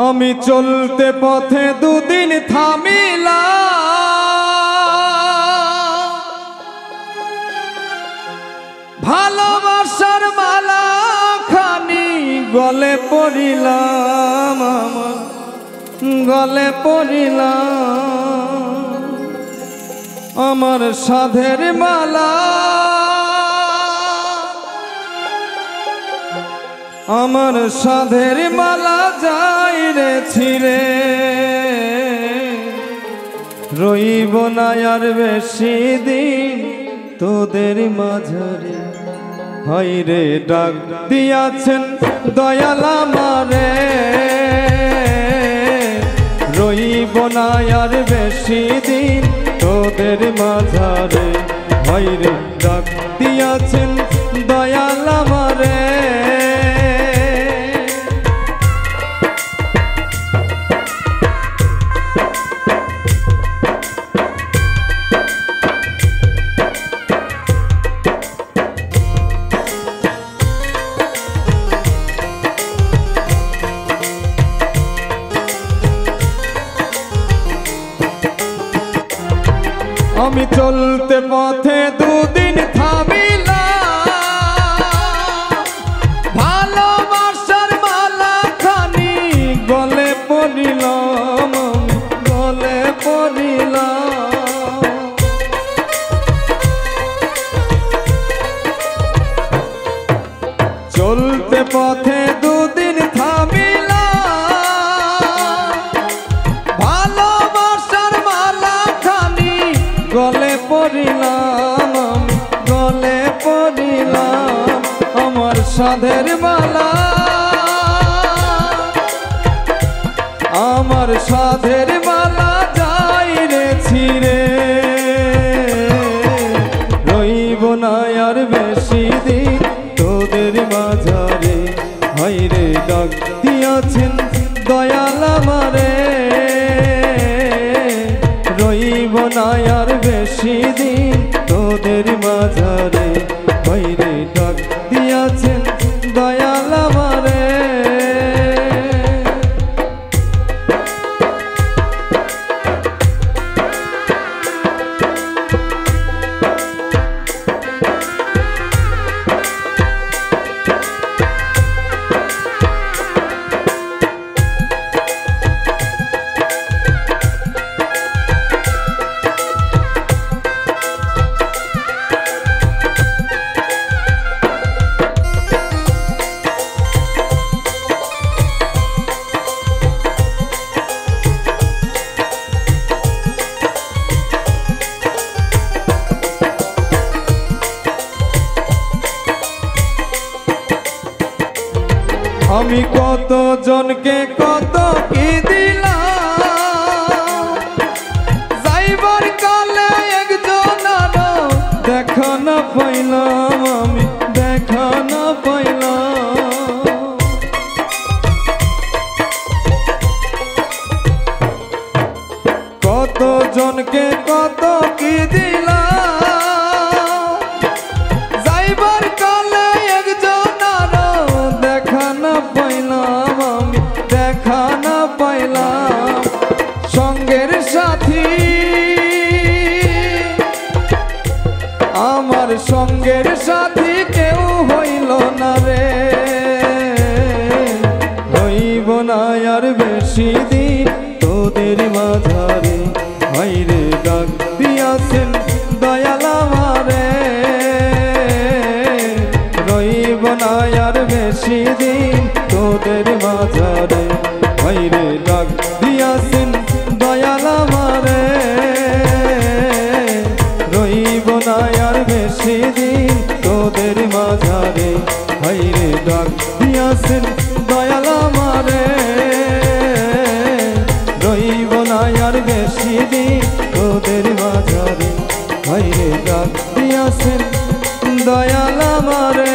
আমি চলতে পথে দুদিন থামিলা, ভালোবাসার মালা খানি গলে পড়িলাম, আমার গলে পড়িলাম। আমার সাধের মালা, আমার সাধের মালা যাই রে ছিঁড়ে, রইব না আর বেশি দিন তোদের মাঝারে। হায়রে ডাক দিয়াছেন দয়াল আমারে, রইব না আর বেশি দিন তোদের মাঝারে। হায়রে ডাক দিয়াছেন দয়াল আমারে। আমি চলতে পথে দুদিন থামিলাম, ভালোবাসার মালা খানি গলে পড়িলাম, গলে পড়িলাম। চলতে পথে দুদিন থামিলাম, ভালোবাসার মালা খানি গলে পড়িলাম, গলে পড়িলাম। আমার সাধের মালা, আমার সাধের মালা যাই রে ছিঁড়ে, রইব না আর বেশি দিন তোদের মাঝারে। হায়রে ডাক দিয়াছেন দয়াল আমারে, রইব না আর বেশি দিন তোদের মাঝারে। হায়রে ডাক দিয়াছেন দয়াল আমারে। আমি কত জনকে কত কি দিলাম, যাইবার কালে একজন আরো দেখা না পাইলাম, আমি দেখা না পাইলাম। কত জনকে কত কি দিলাম, যাইবার কালে একজন আরো দেখা না পাইলাম, আমি দেখা না পাইলাম। সঙ্গের সাথী, আমার সঙ্গের সাথী কেউ হইল না রে, হইব না আর বেশি দিন তোদের মাঝারে। হায়রে ডাক দিয়াছেন দয়াল আমারে, রইব না আর বেশি দিন তোদের মাঝারে। হায়রে ডাক দিয়াছেন দয়াল আমারে, রইব না আর বেশি দিন তোদের মাঝারে। হায়রে ডাক দিয়াছেন দয়াল আমারে, রইব না আর বেশি দিন তোদের মাঝারে। হায়রে ডাক দিয়াছেন দয়াল আমারে।